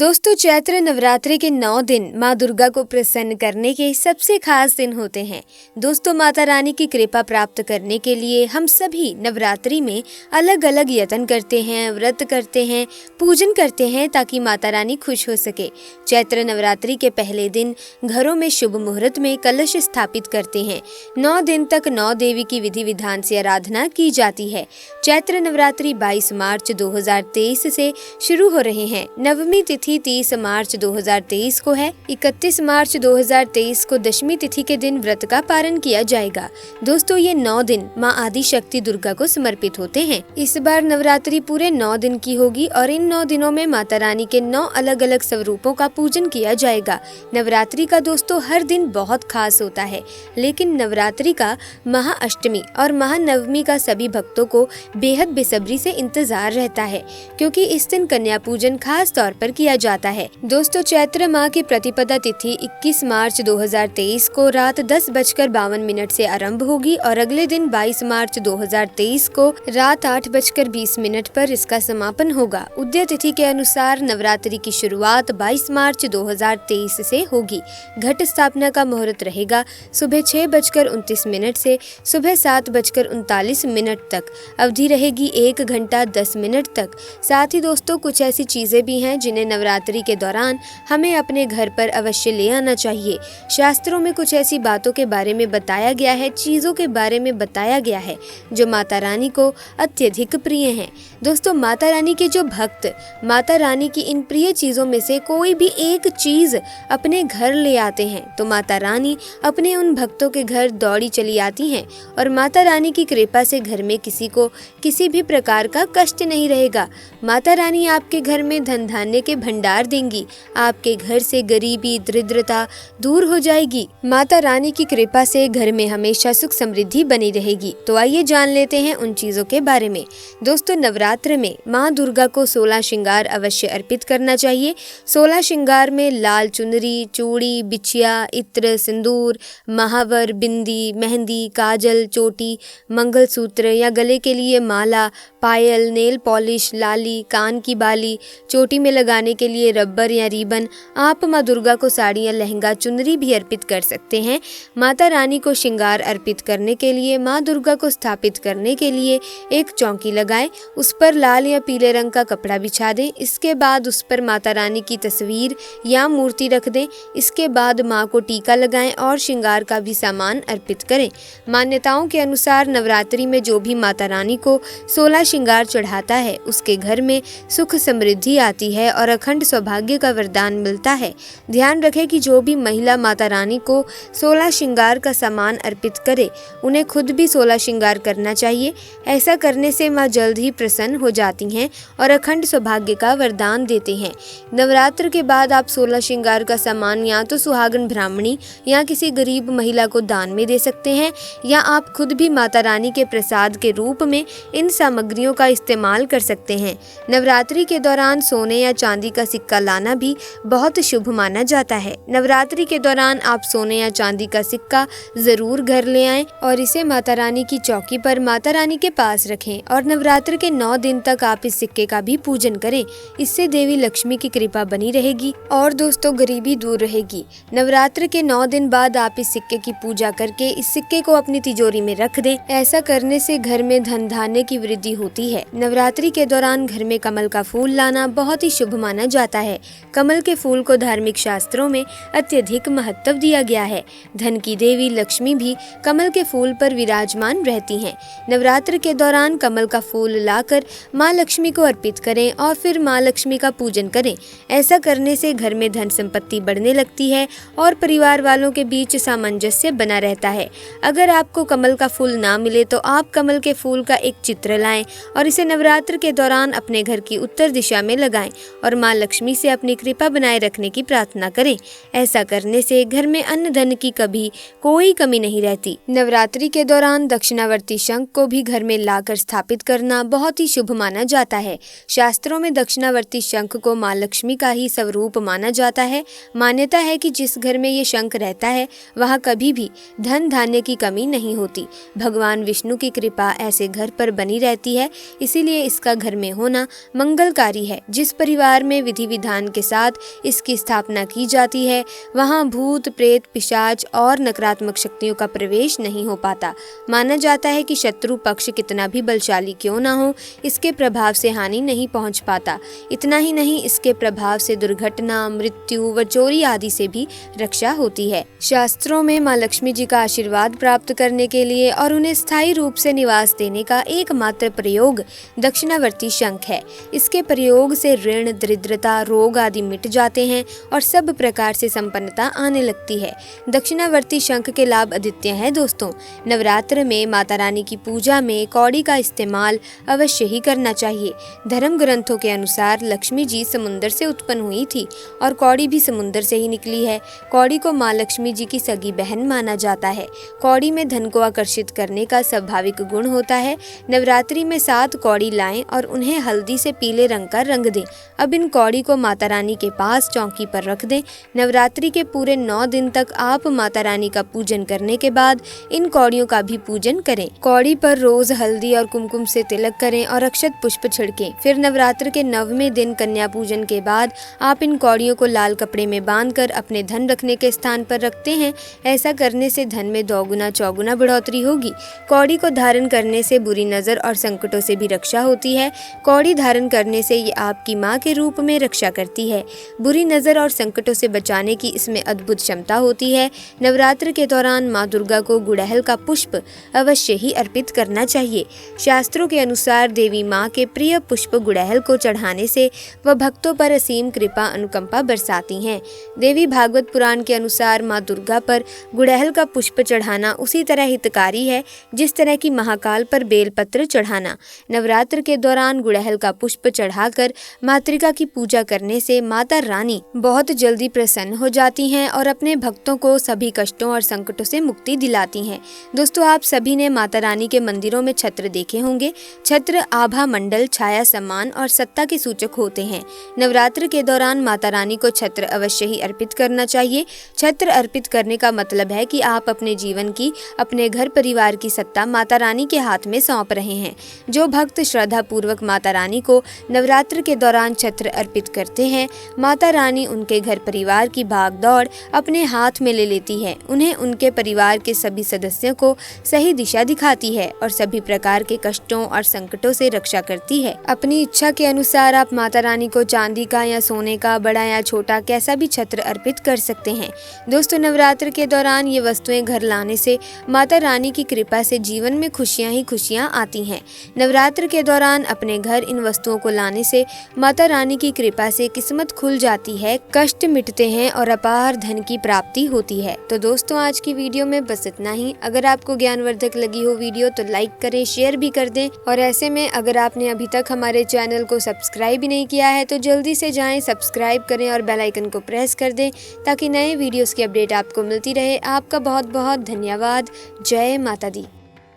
दोस्तों, चैत्र नवरात्रि के 9 दिन माँ दुर्गा को प्रसन्न करने के सबसे खास दिन होते हैं। दोस्तों, माता रानी की कृपा प्राप्त करने के लिए हम सभी नवरात्रि में अलग अलग यत्न करते हैं, व्रत करते हैं, पूजन करते हैं ताकि माता रानी खुश हो सके। चैत्र नवरात्रि के पहले दिन घरों में शुभ मुहूर्त में कलश स्थापित करते हैं। 9 दिन तक 9 देवी की विधि विधान से आराधना की जाती है। चैत्र नवरात्रि 22 मार्च 2023 से शुरू हो रहे हैं। नवमी तिथि 30 मार्च 2023 को है। 31 मार्च 2023 को दशमी तिथि के दिन व्रत का पारण किया जाएगा। दोस्तों, ये 9 दिन माँ आदि शक्ति दुर्गा को समर्पित होते हैं। इस बार नवरात्रि पूरे 9 दिन की होगी और इन 9 दिनों में माता रानी के 9 अलग अलग स्वरूपों का पूजन किया जाएगा। नवरात्रि का दोस्तों हर दिन बहुत खास होता है, लेकिन नवरात्रि का महाअष्टमी और महानवमी का सभी भक्तों को बेहद बेसब्री से इंतजार रहता है, क्योंकि इस दिन कन्या पूजन खास तौर पर किया जाता है। दोस्तों, चैत्र माह की प्रतिपदा तिथि 21 मार्च 2023 को रात 10:52 से आरंभ होगी और अगले दिन 22 मार्च 2023 को रात 8:20 पर इसका समापन होगा। उदय तिथि के अनुसार नवरात्रि की शुरुआत 22 मार्च 2023 से होगी। घट स्थापना का मुहूर्त रहेगा सुबह 6:29 से सुबह 7:39 तक। अवधि रहेगी 1 घंटा 10 मिनट तक। साथ ही दोस्तों, कुछ ऐसी चीजें भी हैं जिन्हें नवरात्रि के दौरान हमें अपने घर पर अवश्य ले आना चाहिए। शास्त्रों में कुछ ऐसी बातों के बारे में बताया गया है, चीजों के बारे में बताया गया है जो माता रानी को अत्यधिक प्रिय हैं। दोस्तों, माता रानी के जो भक्त माता रानी की इन प्रिय चीजों में से कोई भी एक चीज अपने घर ले आते हैं तो माता रानी अपने उन भक्तों के घर दौड़ी चली आती हैं और माता रानी की कृपा से घर में किसी को किसी भी प्रकार का कष्ट नहीं रहेगा। माता रानी आपके घर में धन धान्य के भंडार देंगी। आपके घर से गरीबी दरिद्रता दूर हो जाएगी। माता रानी की कृपा से घर में हमेशा सुख समृद्धि बनी रहेगी। तो आइए जान लेते हैं उन चीजों के बारे में। दोस्तों, नवरात्र में माँ दुर्गा को 16 श्रृंगार अवश्य अर्पित करना चाहिए। 16 श्रृंगार में लाल चुनरी, चूड़ी, बिछिया, इत्र, सिंदूर, महावर, बिंदी, मेहंदी, काजल, चोटी, मंगलसूत्र या गले के लिए माला, पायल, नेल पॉलिश, लाली, कान की बाली, चोटी में लगाने के लिए रबर या रिबन। आप माँ दुर्गा को साड़ी या लहंगा, चुनरी भी अर्पित कर सकते हैं। माता रानी को श्रृंगार अर्पित करने के लिए माँ दुर्गा को स्थापित करने के लिए एक चौकी लगाएं, उस पर लाल या पीले रंग का कपड़ा बिछा दें। इसके बाद उस पर माता रानी की तस्वीर या मूर्ति रख दें। इसके बाद माँ को टीका लगाएं और श्रृंगार का भी सामान अर्पित करें। मान्यताओं के अनुसार नवरात्रि में जो भी माता रानी को 16 श्रृंगार चढ़ाता है उसके घर में सुख समृद्धि आती है और अखंड सौभाग्य का वरदान मिलता है। ध्यान रखें कि जो भी महिला माता रानी को 16 श्रृंगार का सामान अर्पित करे उन्हें खुद भी 16 श्रृंगार करना चाहिए। ऐसा करने से माँ जल्द ही प्रसन्न हो जाती हैं और अखंड सौभाग्य का वरदान देते हैं। नवरात्र के बाद आप 16 श्रृंगार का सामान या तो सुहागन ब्राह्मणी या किसी गरीब महिला को दान में दे सकते हैं, या आप खुद भी माता रानी के प्रसाद के रूप में इन सामग्रियों का इस्तेमाल कर सकते हैं। नवरात्रि के दौरान सोने या चांदी का सिक्का लाना भी बहुत शुभ माना जाता है। नवरात्रि के दौरान आप सोने या चांदी का सिक्का जरूर घर ले आएं और इसे माता रानी की चौकी पर माता रानी के पास रखें और नवरात्र के 9 दिन तक आप इस सिक्के का भी पूजन करें। इससे देवी लक्ष्मी की कृपा बनी रहेगी और दोस्तों गरीबी दूर रहेगी। नवरात्र के 9 दिन बाद आप इस सिक्के की पूजा करके इस सिक्के को अपनी तिजोरी में रख दें। ऐसा करने से घर में धन धान्य की वृद्धि होती है। नवरात्रि के दौरान घर में कमल का फूल लाना बहुत ही शुभ माना जाता है। कमल के फूल को धार्मिक शास्त्रों में अत्यधिक महत्व दिया गया है। धन की देवी लक्ष्मी भी कमल के फूल पर विराजमान रहती हैं। नवरात्र के दौरान कमल का फूल लाकर माँ लक्ष्मी को अर्पित करें और फिर माँ लक्ष्मी का पूजन करें। ऐसा करने से घर में धन संपत्ति बढ़ने लगती है और परिवार वालों के बीच सामंजस्य बना रहता है। अगर आपको कमल का फूल ना मिले तो आप कमल के फूल का एक चित्र लाएं और इसे नवरात्र के दौरान अपने घर की उत्तर दिशा में लगाएं और माँ लक्ष्मी से अपनी कृपा बनाए रखने की प्रार्थना करें। ऐसा करने से घर में अन्न धन की कभी कोई कमी नहीं रहती। नवरात्रि के दौरान दक्षिणावर्ती शंख को भी घर में लाकर स्थापित करना बहुत ही शुभ माना जाता है। शास्त्रों में दक्षिणावर्ती शंख को माँ लक्ष्मी का ही स्वरूप माना जाता है। मान्यता है कि जिस घर में ये शंख रहता है वहाँ कभी भी धन धान्य की कमी नहीं होती। भगवान विष्णु की कृपा ऐसे घर पर बनी रहती है इसीलिए इसका घर में होना मंगलकारी है। जिस परिवार में विधि विधान के साथ इसकी स्थापना की जाती है वहाँ भूत प्रेत पिशाच और नकारात्मक शक्तियों का प्रवेश नहीं हो पाता। माना जाता है कि शत्रु पक्ष कितना भी बलशाली क्यों ना हो, इसके प्रभाव से हानि नहीं पहुंच पाता। इतना ही नहीं, इसके प्रभाव से दुर्घटना, मृत्यु व चोरी आदि से भी रक्षा होती है। शास्त्रों में माँ लक्ष्मी जी का आशीर्वाद प्राप्त करने के लिए और उन्हें स्थायी रूप से निवास देने का एकमात्र प्रयोग दक्षिणावर्ती शंख है। इसके प्रयोग से ऋण, दरिद्रता, रोग आदि मिट जाते हैं और सब प्रकार से संपन्नता आने लगती है। दक्षिणावर्ती शंख के लाभ अद्वितीय हैं दोस्तों। नवरात्र में माता रानी की पूजा में कौड़ी का इस्तेमाल अवश्य ही करना चाहिए। धर्म ग्रंथों के अनुसार लक्ष्मी जी समुद्र से उत्पन्न हुई थी और कौड़ी भी समुद्र से ही निकली है। कौड़ी को माँ लक्ष्मी जी की सगी बहन माना जाता है। कौड़ी में धन को आकर्षित करने का स्वाभाविक गुण होता है। नवरात्रि में 7 कौड़ी लाएं और उन्हें हल्दी से पीले रंग का रंग दें। अब इन कौड़ी को माता रानी के पास चौकी पर रख दें। नवरात्रि के पूरे 9 दिन तक आप माता रानी का पूजन करने के बाद इन कौड़ियों का भी पूजन करें। कौड़ी पर रोज हल्दी और कुमकुम से तिलक करें और अक्षत पुष्प छिड़कें। फिर नवरात्र के 9वें दिन कन्या पूजन के बाद आप इन कौड़ियों को लाल कपड़े में बांधकर अपने धन रखने के स्थान पर रखते हैं। ऐसा करने से धन में दोगुना चौगुना बढ़ोतरी होगी। कौड़ी को धारण करने से बुरी नजर और संकटों से भी रक्षा होती है। कौड़ी धारण करने से ये आपकी माँ के रूप में रक्षा करती है। बुरी नजर और संकटों से बचाने की इसमें अद्भुत क्षमता होती है। नवरात्र के दौरान माँ दुर्गा को गुड़हल का पुष्प अवश्य ही अर्पित करना चाहिए। शास्त्रों के अनुसार देवी माँ के प्रिय पुष्प गुड़हल को चढ़ाने से वह भक्तों पर असीम कृपा अनुकंपा बरसाती हैं। देवी भागवत पुराण के अनुसार माँ दुर्गा पर गुड़हल का पुष्प चढ़ाना उसी तरह हितकारी है जिस तरह की महाकाल पर बेलपत्र चढ़ाना। नवरात्र के दौरान गुड़हल का पुष्प चढ़ाकर मातृका की पूजा करने से माता रानी बहुत जल्दी प्रसन्न हो जाती हैं और अपने भक्तों को सभी कष्टों और संकटों से मुक्ति दिलाती हैं। दोस्तों, आप सभी ने माता रानी के मंदिरों में छत्र देखे होंगे। छत्र आभा मंडल, छाया, सम्मान और सत्ता के सूचक होते हैं। नवरात्र के दौरान माता रानी को छत्र अवश्य ही अर्पित करना चाहिए। छत्र अर्पित करने का मतलब है कि आप अपने जीवन की, अपने घर परिवार की सत्ता माता रानी के हाथ में सौंप रहे हैं। जो भक्त श्रद्धा पूर्वक माता रानी को नवरात्र के दौरान छत्र अर्पित करते हैं, माता रानी उनके घर परिवार की भाग दौड़ अपने हाथ में ले लेती है। उन्हें उनके परिवार के सभी सदस्यों को सही दिशा दिखाती है और सभी प्रकार के कष्टों और संकटों से रक्षा करती है। अपनी इच्छा के अनुसार आप माता रानी को चांदी का या सोने का, बड़ा या छोटा, कैसा भी छत्र अर्पित कर सकते हैं। दोस्तों, नवरात्र के दौरान ये वस्तुएं घर लाने से माता रानी की कृपा से जीवन में खुशियां ही खुशियां आती हैं। नवरात्र के दौरान अपने घर इन वस्तुओं को लाने से माता रानी की कृपा से किस्मत खुल जाती है, कष्ट मिटते हैं और अपार धन की प्राप्ति होती है। तो दोस्तों, आज की वीडियो में बस इतना ही। अगर आपको ज्ञानवर्धक लगी हो वीडियो तो लाइक करें, शेयर भी कर दें और ऐसे में अगर आपने अभी तक हमारे चैनल को सब्सक्राइब भी नहीं किया है तो जल्दी से जाएं, सब्सक्राइब करें और बेल आइकन को प्रेस कर दें ताकि नए वीडियोस की अपडेट आपको मिलती रहे। आपका बहुत बहुत धन्यवाद। जय माता दी।